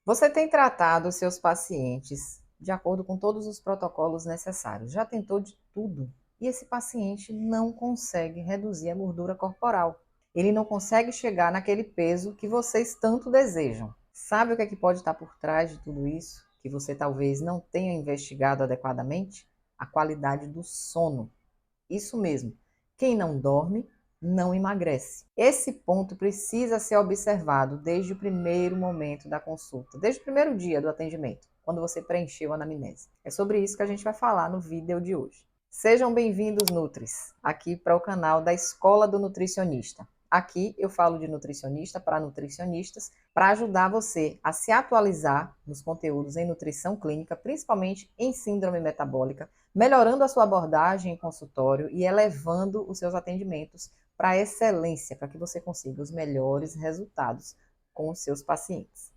Você tem tratado os seus pacientes de acordo com todos os protocolos necessários, já tentou de tudo e esse paciente não consegue reduzir a gordura corporal. Ele não consegue chegar naquele peso que vocês tanto desejam. Sabe o que é que pode estar por trás de tudo isso? Que você talvez não tenha investigado adequadamente? A qualidade do sono. Isso mesmo. Quem não dorme não emagrece. Esse ponto precisa ser observado desde o primeiro momento da consulta, desde o primeiro dia do atendimento, quando você preencheu a anamnese. É sobre isso que a gente vai falar no vídeo de hoje. Sejam bem-vindos, Nutris, aqui para o canal da Escola do Nutricionista. Aqui eu falo de nutricionista para nutricionistas, para ajudar você a se atualizar nos conteúdos em nutrição clínica, principalmente em síndrome metabólica, melhorando a sua abordagem em consultório e elevando os seus atendimentos para a excelência, para que você consiga os melhores resultados com os seus pacientes.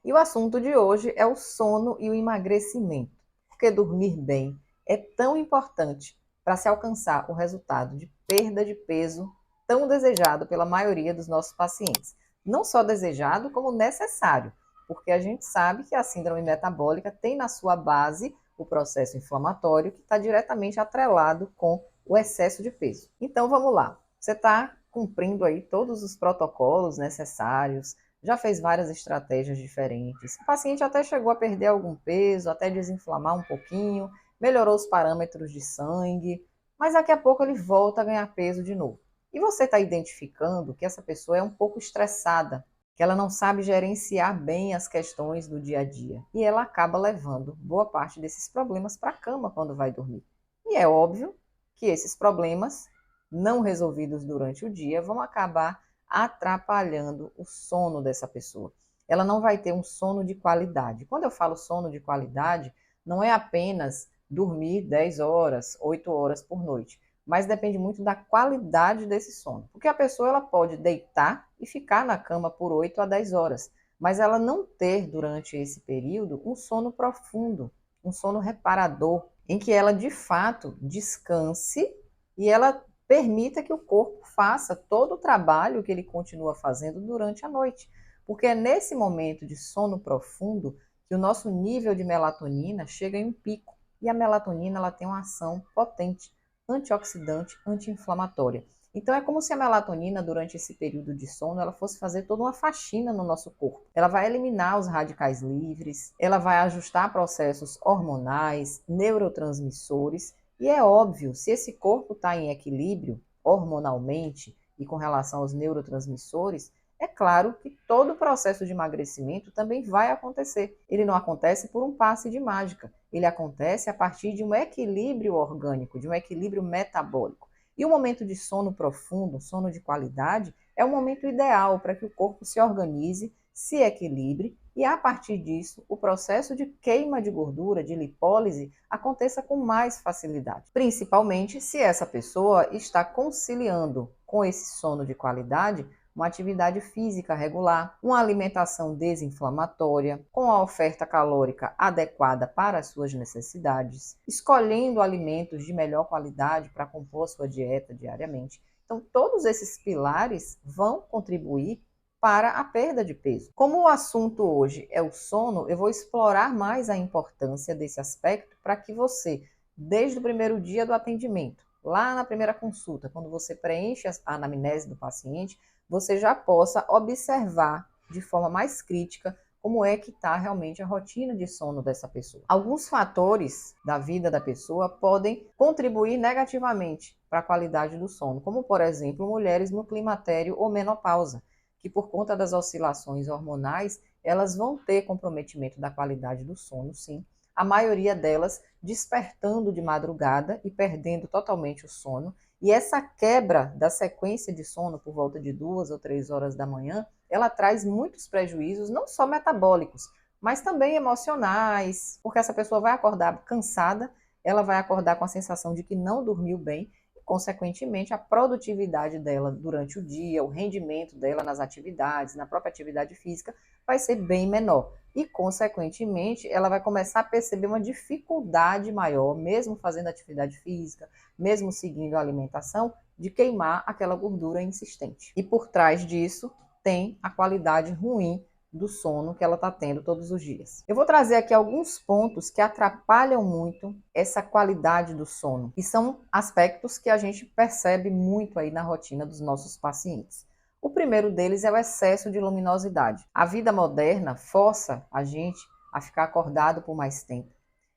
E o assunto de hoje é o sono e o emagrecimento, porque dormir bem é tão importante para se alcançar o resultado de perda de peso tão desejado pela maioria dos nossos pacientes. Não só desejado, como necessário, porque a gente sabe que a síndrome metabólica tem na sua base o processo inflamatório que está diretamente atrelado com o excesso de peso. Então vamos lá. Você está cumprindo aí todos os protocolos necessários, já fez várias estratégias diferentes. O paciente até chegou a perder algum peso, até desinflamar um pouquinho, melhorou os parâmetros de sangue, mas daqui a pouco ele volta a ganhar peso de novo. E você está identificando que essa pessoa é um pouco estressada, que ela não sabe gerenciar bem as questões do dia a dia. E ela acaba levando boa parte desses problemas para a cama quando vai dormir. E é óbvio que esses problemas, não resolvidos durante o dia, vão acabar atrapalhando o sono dessa pessoa. Ela não vai ter um sono de qualidade. Quando eu falo sono de qualidade, não é apenas dormir 10 horas, 8 horas por noite, mas depende muito da qualidade desse sono. Porque a pessoa ela pode deitar e ficar na cama por 8 a 10 horas, mas ela não ter durante esse período um sono profundo, um sono reparador, em que ela de fato descanse e ela permita que o corpo faça todo o trabalho que ele continua fazendo durante a noite. Porque é nesse momento de sono profundo que o nosso nível de melatonina chega em um pico. E a melatonina ela tem uma ação potente, antioxidante, anti-inflamatória. Então é como se a melatonina, durante esse período de sono, ela fosse fazer toda uma faxina no nosso corpo. Ela vai eliminar os radicais livres, ela vai ajustar processos hormonais, neurotransmissores, e é óbvio, se esse corpo está em equilíbrio hormonalmente e com relação aos neurotransmissores, é claro que todo o processo de emagrecimento também vai acontecer. Ele não acontece por um passe de mágica, ele acontece a partir de um equilíbrio orgânico, de um equilíbrio metabólico. E o momento de sono profundo, sono de qualidade, é o momento ideal para que o corpo se organize, se equilibre e, a partir disso, o processo de queima de gordura, de lipólise, aconteça com mais facilidade. Principalmente se essa pessoa está conciliando com esse sono de qualidade uma atividade física regular, uma alimentação desinflamatória, com a oferta calórica adequada para as suas necessidades, escolhendo alimentos de melhor qualidade para compor a sua dieta diariamente. Então, todos esses pilares vão contribuir para a perda de peso. Como o assunto hoje é o sono, eu vou explorar mais a importância desse aspecto para que você, desde o primeiro dia do atendimento, lá na primeira consulta, quando você preenche a anamnese do paciente, você já possa observar de forma mais crítica como é que está realmente a rotina de sono dessa pessoa. Alguns fatores da vida da pessoa podem contribuir negativamente para a qualidade do sono, como, por exemplo, mulheres no climatério ou menopausa, que por conta das oscilações hormonais, elas vão ter comprometimento da qualidade do sono, sim. A maioria delas despertando de madrugada e perdendo totalmente o sono. E essa quebra da sequência de sono por volta de 2 ou 3 horas da manhã, ela traz muitos prejuízos, não só metabólicos, mas também emocionais, porque essa pessoa vai acordar cansada, ela vai acordar com a sensação de que não dormiu bem, e, consequentemente, a produtividade dela durante o dia, o rendimento dela nas atividades, na própria atividade física, vai ser bem menor. E, consequentemente, ela vai começar a perceber uma dificuldade maior, mesmo fazendo atividade física, mesmo seguindo a alimentação, de queimar aquela gordura insistente. E por trás disso tem a qualidade ruim do sono que ela está tendo todos os dias. Eu vou trazer aqui alguns pontos que atrapalham muito essa qualidade do sono, e são aspectos que a gente percebe muito aí na rotina dos nossos pacientes. O primeiro deles é o excesso de luminosidade. A vida moderna força a gente a ficar acordado por mais tempo.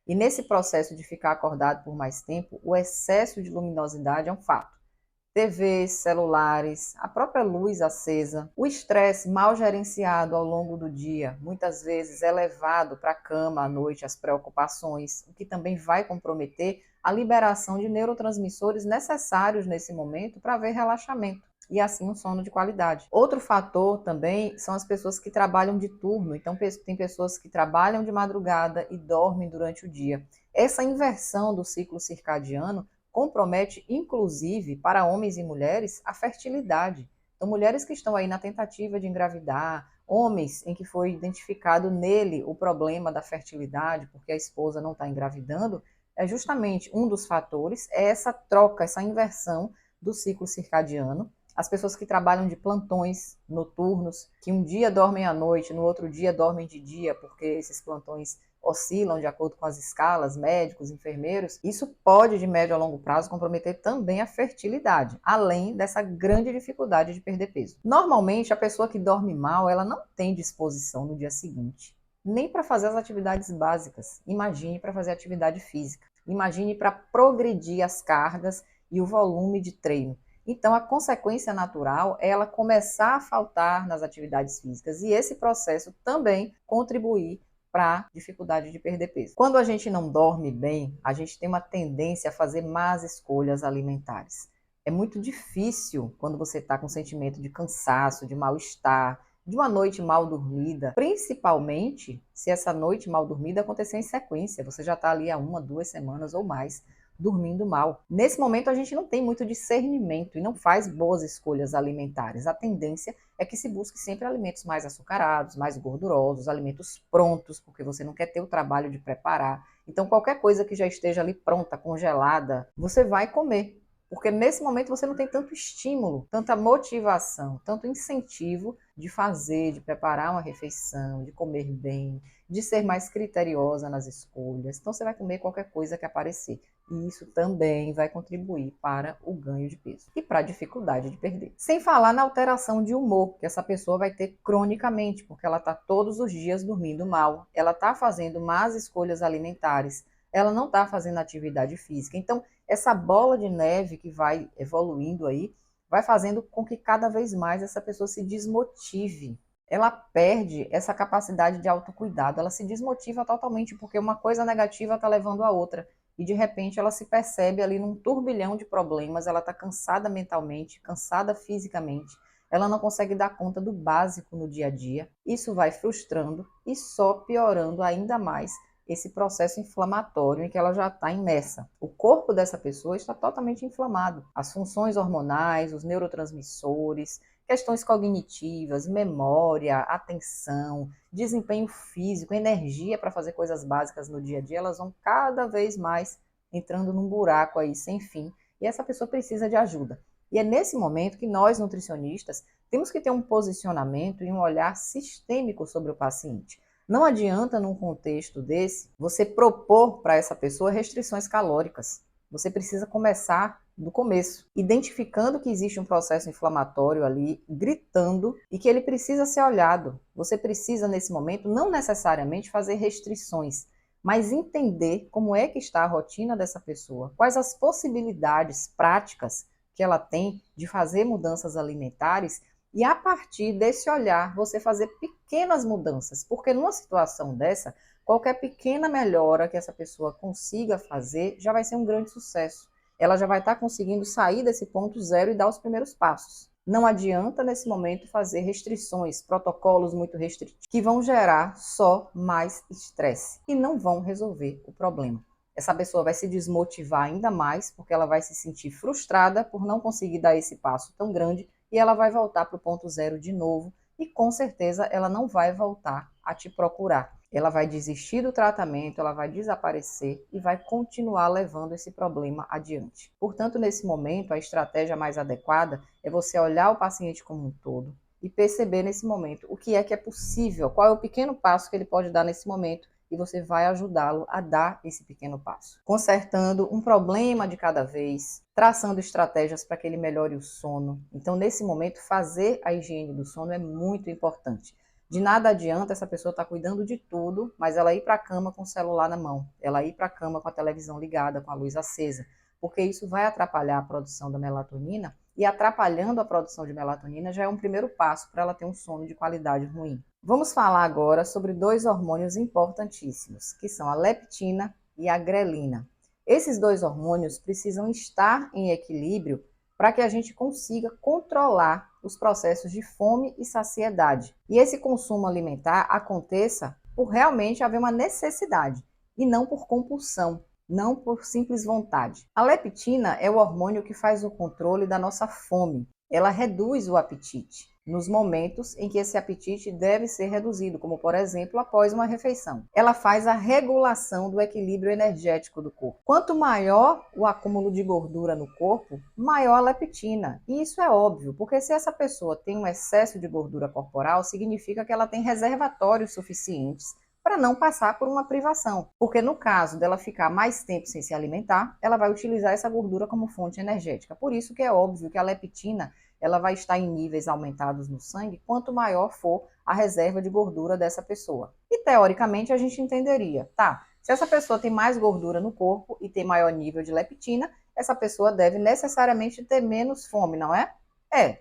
E nesse processo de ficar acordado por mais tempo, o excesso de luminosidade é um fato. TVs, celulares, a própria luz acesa, o estresse mal gerenciado ao longo do dia, muitas vezes é levado para a cama à noite, as preocupações, o que também vai comprometer a liberação de neurotransmissores necessários nesse momento para haver relaxamento e assim um sono de qualidade. Outro fator também são as pessoas que trabalham de turno. Então tem pessoas que trabalham de madrugada e dormem durante o dia. Essa inversão do ciclo circadiano compromete, inclusive, para homens e mulheres, a fertilidade. Então, mulheres que estão aí na tentativa de engravidar, homens em que foi identificado nele o problema da fertilidade, porque a esposa não está engravidando, é justamente um dos fatores, é essa troca, essa inversão do ciclo circadiano. As pessoas que trabalham de plantões noturnos, que um dia dormem à noite, no outro dia dormem de dia, porque esses plantões oscilam de acordo com as escalas, médicos, enfermeiros, isso pode, de médio a longo prazo, comprometer também a fertilidade, além dessa grande dificuldade de perder peso. Normalmente, a pessoa que dorme mal, ela não tem disposição no dia seguinte, nem para fazer as atividades básicas. Imagine para fazer atividade física. Imagine para progredir as cargas e o volume de treino. Então, a consequência natural é ela começar a faltar nas atividades físicas e esse processo também contribuir para a dificuldade de perder peso. Quando a gente não dorme bem, a gente tem uma tendência a fazer más escolhas alimentares. É muito difícil quando você está com sentimento de cansaço, de mal-estar, de uma noite mal dormida, principalmente se essa noite mal dormida acontecer em sequência. Você já está ali há 1, 2 semanas ou mais dormindo mal. Nesse momento a gente não tem muito discernimento e não faz boas escolhas alimentares. A tendência é que se busque sempre alimentos mais açucarados, mais gordurosos, alimentos prontos, porque você não quer ter o trabalho de preparar. Então qualquer coisa que já esteja ali pronta, congelada, você vai comer. Porque nesse momento você não tem tanto estímulo, tanta motivação, tanto incentivo de fazer, de preparar uma refeição, de comer bem, de ser mais criteriosa nas escolhas. Então você vai comer qualquer coisa que aparecer. E isso também vai contribuir para o ganho de peso e para a dificuldade de perder. Sem falar na alteração de humor que essa pessoa vai ter cronicamente, porque ela está todos os dias dormindo mal, ela está fazendo más escolhas alimentares, ela não está fazendo atividade física. Então, essa bola de neve que vai evoluindo aí, vai fazendo com que cada vez mais essa pessoa se desmotive. Ela perde essa capacidade de autocuidado, ela se desmotiva totalmente, porque uma coisa negativa está levando a outra. E de repente ela se percebe ali num turbilhão de problemas, ela está cansada mentalmente, cansada fisicamente, ela não consegue dar conta do básico no dia a dia. Isso vai frustrando e só piorando ainda mais esse processo inflamatório em que ela já está imersa. O corpo dessa pessoa está totalmente inflamado. As funções hormonais, os neurotransmissores, questões cognitivas, memória, atenção, desempenho físico, energia para fazer coisas básicas no dia a dia, elas vão cada vez mais entrando num buraco aí sem fim. E essa pessoa precisa de ajuda. E é nesse momento que nós, nutricionistas, temos que ter um posicionamento e um olhar sistêmico sobre o paciente. Não adianta, num contexto desse, você propor para essa pessoa restrições calóricas. Você precisa começar do começo, identificando que existe um processo inflamatório ali, gritando, e que ele precisa ser olhado. Você precisa, nesse momento, não necessariamente fazer restrições, mas entender como é que está a rotina dessa pessoa, quais as possibilidades práticas que ela tem de fazer mudanças alimentares, e a partir desse olhar você fazer pequenas mudanças, porque numa situação dessa, qualquer pequena melhora que essa pessoa consiga fazer já vai ser um grande sucesso. Ela já vai estar conseguindo sair desse ponto zero e dar os primeiros passos. Não adianta, nesse momento, fazer restrições, protocolos muito restritivos, que vão gerar só mais estresse e não vão resolver o problema. Essa pessoa vai se desmotivar ainda mais, porque ela vai se sentir frustrada por não conseguir dar esse passo tão grande e ela vai voltar para o ponto zero de novo e com certeza ela não vai voltar a te procurar. Ela vai desistir do tratamento, ela vai desaparecer e vai continuar levando esse problema adiante. Portanto, nesse momento, a estratégia mais adequada é você olhar o paciente como um todo, e perceber nesse momento o que é possível, qual é o pequeno passo que ele pode dar nesse momento, e você vai ajudá-lo a dar esse pequeno passo. Consertando um problema de cada vez, traçando estratégias para que ele melhore o sono. Então, nesse momento, fazer a higiene do sono é muito importante. De nada adianta essa pessoa estar cuidando de tudo, mas ela ir para a cama com o celular na mão, ela ir para a cama com a televisão ligada, com a luz acesa, porque isso vai atrapalhar a produção da melatonina, e atrapalhando a produção de melatonina já é um primeiro passo para ela ter um sono de qualidade ruim. Vamos falar agora sobre dois hormônios importantíssimos, que são a leptina e a grelina. Esses dois hormônios precisam estar em equilíbrio para que a gente consiga controlar os processos de fome e saciedade. E esse consumo alimentar aconteça por realmente haver uma necessidade e não por compulsão, não por simples vontade. A leptina é o hormônio que faz o controle da nossa fome. Ela reduz o apetite nos momentos em que esse apetite deve ser reduzido, como por exemplo após uma refeição. Ela faz a regulação do equilíbrio energético do corpo. Quanto maior o acúmulo de gordura no corpo, maior a leptina. E isso é óbvio, porque se essa pessoa tem um excesso de gordura corporal, significa que ela tem reservatórios suficientes para não passar por uma privação. Porque no caso dela ficar mais tempo sem se alimentar, ela vai utilizar essa gordura como fonte energética. Por isso que é óbvio que a leptina ela vai estar em níveis aumentados no sangue quanto maior for a reserva de gordura dessa pessoa. E teoricamente a gente entenderia, tá? Se essa pessoa tem mais gordura no corpo e tem maior nível de leptina, essa pessoa deve necessariamente ter menos fome, não é?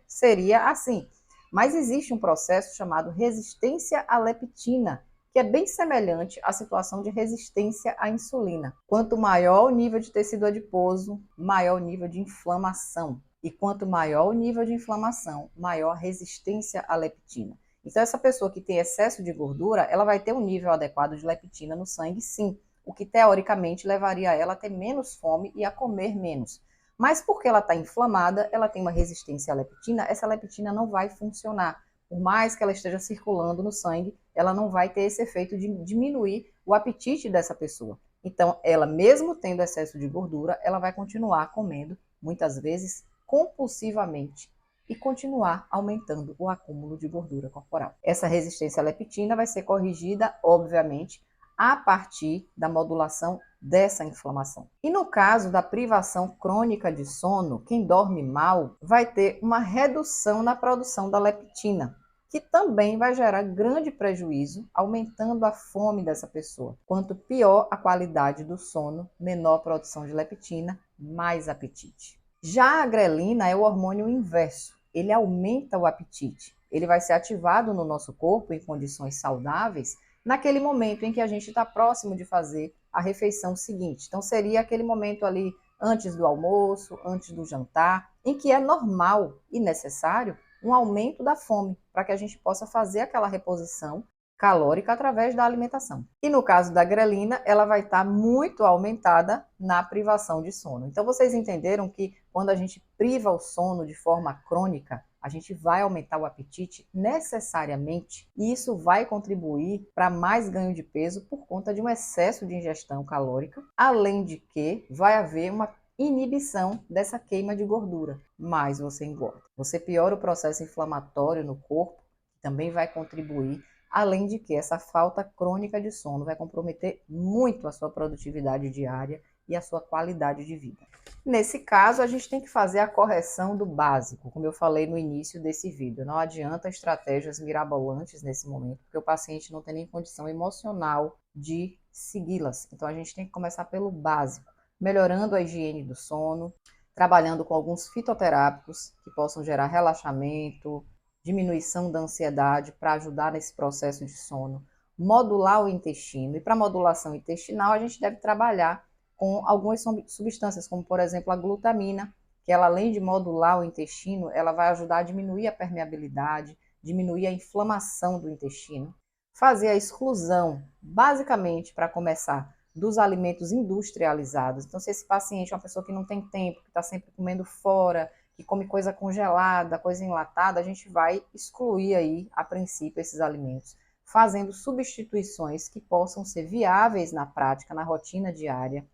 Seria assim. Mas existe um processo chamado resistência à leptina, que é bem semelhante à situação de resistência à insulina. Quanto maior o nível de tecido adiposo, maior o nível de inflamação. E quanto maior o nível de inflamação, maior a resistência à leptina. Então, essa pessoa que tem excesso de gordura, ela vai ter um nível adequado de leptina no sangue, sim, o que teoricamente levaria ela a ter menos fome e a comer menos. Mas porque ela está inflamada, ela tem uma resistência à leptina, essa leptina não vai funcionar. Por mais que ela esteja circulando no sangue, ela não vai ter esse efeito de diminuir o apetite dessa pessoa. Então, ela mesmo tendo excesso de gordura, ela vai continuar comendo, muitas vezes, compulsivamente e continuar aumentando o acúmulo de gordura corporal. Essa resistência à leptina vai ser corrigida, obviamente, a partir da modulação dessa inflamação. E no caso da privação crônica de sono, quem dorme mal vai ter uma redução na produção da leptina, que também vai gerar grande prejuízo, aumentando a fome dessa pessoa. Quanto pior a qualidade do sono, menor a produção de leptina, mais apetite. Já a grelina é o hormônio inverso. Ele aumenta o apetite. Ele vai ser ativado no nosso corpo em condições saudáveis naquele momento em que a gente está próximo de fazer a refeição seguinte. Então, seria aquele momento ali antes do almoço, antes do jantar, em que é normal e necessário um aumento da fome, para que a gente possa fazer aquela reposição calórica através da alimentação. E no caso da grelina, ela vai estar muito aumentada na privação de sono. Então vocês entenderam que quando a gente priva o sono de forma crônica, a gente vai aumentar o apetite necessariamente, e isso vai contribuir para mais ganho de peso por conta de um excesso de ingestão calórica, além de que vai haver uma inibição dessa queima de gordura, mais você engorda. Você piora o processo inflamatório no corpo, que também vai contribuir, além de que essa falta crônica de sono vai comprometer muito a sua produtividade diária e a sua qualidade de vida. Nesse caso, a gente tem que fazer a correção do básico, como eu falei no início desse vídeo. Não adianta estratégias mirabolantes nesse momento, porque o paciente não tem nem condição emocional de segui-las. Então, a gente tem que começar pelo básico, melhorando a higiene do sono, trabalhando com alguns fitoterápicos que possam gerar relaxamento, diminuição da ansiedade para ajudar nesse processo de sono, modular o intestino. E para modulação intestinal, a gente deve trabalhar com algumas substâncias, como por exemplo a glutamina, que ela além de modular o intestino, ela vai ajudar a diminuir a permeabilidade, diminuir a inflamação do intestino, fazer a exclusão, basicamente, para começar, dos alimentos industrializados. Então, se esse paciente é uma pessoa que não tem tempo, que está sempre comendo fora, que come coisa congelada, coisa enlatada, a gente vai excluir aí, a princípio, esses alimentos, fazendo substituições que possam ser viáveis na prática, na rotina diária.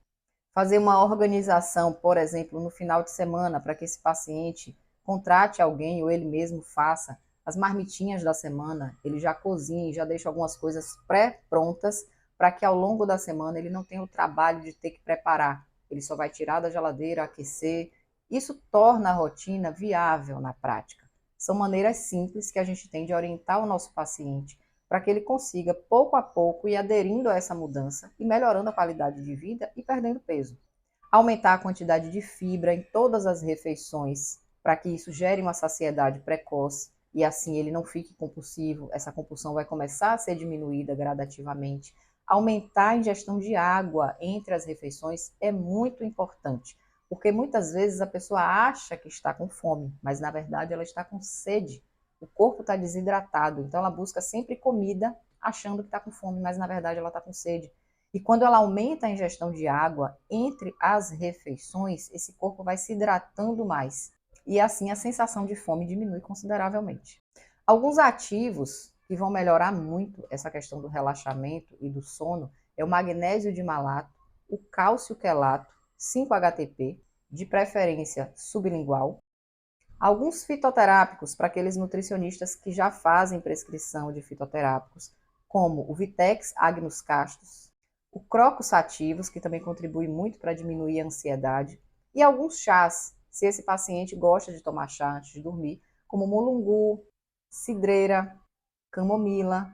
Fazer uma organização, por exemplo, no final de semana, para que esse paciente contrate alguém ou ele mesmo faça as marmitinhas da semana, ele já cozinha e já deixa algumas coisas pré-prontas para que ao longo da semana ele não tenha o trabalho de ter que preparar. Ele só vai tirar da geladeira, aquecer. Isso torna a rotina viável na prática. São maneiras simples que a gente tem de orientar o nosso paciente para que ele consiga, pouco a pouco, ir aderindo a essa mudança e melhorando a qualidade de vida e perdendo peso. Aumentar a quantidade de fibra em todas as refeições, para que isso gere uma saciedade precoce e assim ele não fique compulsivo, essa compulsão vai começar a ser diminuída gradativamente. Aumentar a ingestão de água entre as refeições é muito importante, porque muitas vezes a pessoa acha que está com fome, mas na verdade ela está com sede. O corpo está desidratado, então ela busca sempre comida achando que está com fome, mas na verdade ela está com sede. E quando ela aumenta a ingestão de água entre as refeições, esse corpo vai se hidratando mais. E assim a sensação de fome diminui consideravelmente. Alguns ativos que vão melhorar muito essa questão do relaxamento e do sono é o magnésio de malato, o cálcio quelato, 5-HTP, de preferência sublingual. Alguns fitoterápicos para aqueles nutricionistas que já fazem prescrição de fitoterápicos, como o Vitex agnus castus, o Crocus sativus, que também contribui muito para diminuir a ansiedade, e alguns chás, se esse paciente gosta de tomar chá antes de dormir, como mulungu, cidreira, camomila,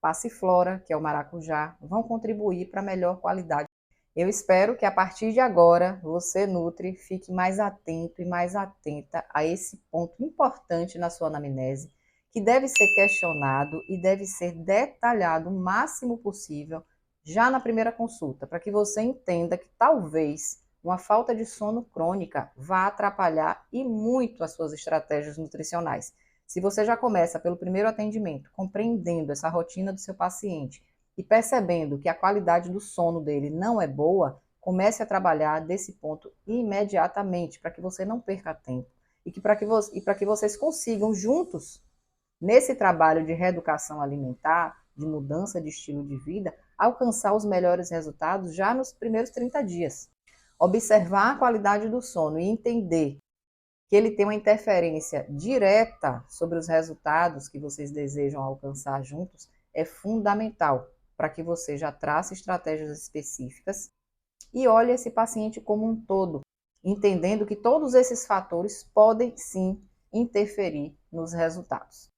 passiflora, que é o maracujá, vão contribuir para melhor qualidade. Eu espero que a partir de agora você, Nutri, fique mais atento e mais atenta a esse ponto importante na sua anamnese, que deve ser questionado e deve ser detalhado o máximo possível já na primeira consulta, para que você entenda que talvez uma falta de sono crônica vá atrapalhar e muito as suas estratégias nutricionais. Se você já começa pelo primeiro atendimento, compreendendo essa rotina do seu paciente e percebendo que a qualidade do sono dele não é boa, comece a trabalhar desse ponto imediatamente, para que você não perca tempo e para que vocês consigam juntos, nesse trabalho de reeducação alimentar, de mudança de estilo de vida, alcançar os melhores resultados já nos primeiros 30 dias. Observar a qualidade do sono e entender que ele tem uma interferência direta sobre os resultados que vocês desejam alcançar juntos é fundamental para que você já trace estratégias específicas e olhe esse paciente como um todo, entendendo que todos esses fatores podem sim interferir nos resultados.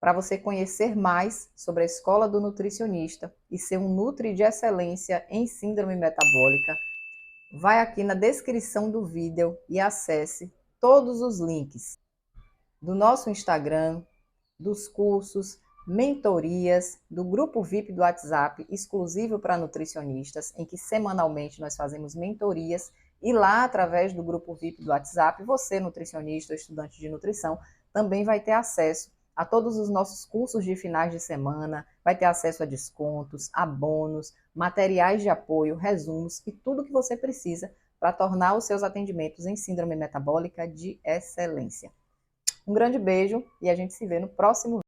Para você conhecer mais sobre a Escola do Nutricionista e ser um Nutri de excelência em síndrome metabólica, vai aqui na descrição do vídeo e acesse todos os links do nosso Instagram, dos cursos, mentorias, do grupo VIP do WhatsApp, exclusivo para nutricionistas, em que semanalmente nós fazemos mentorias e lá, através do grupo VIP do WhatsApp, você, nutricionista ou estudante de nutrição, também vai ter acesso a todos os nossos cursos de finais de semana, vai ter acesso a descontos, a bônus, materiais de apoio, resumos e tudo que você precisa para tornar os seus atendimentos em síndrome metabólica de excelência. Um grande beijo e a gente se vê no próximo vídeo.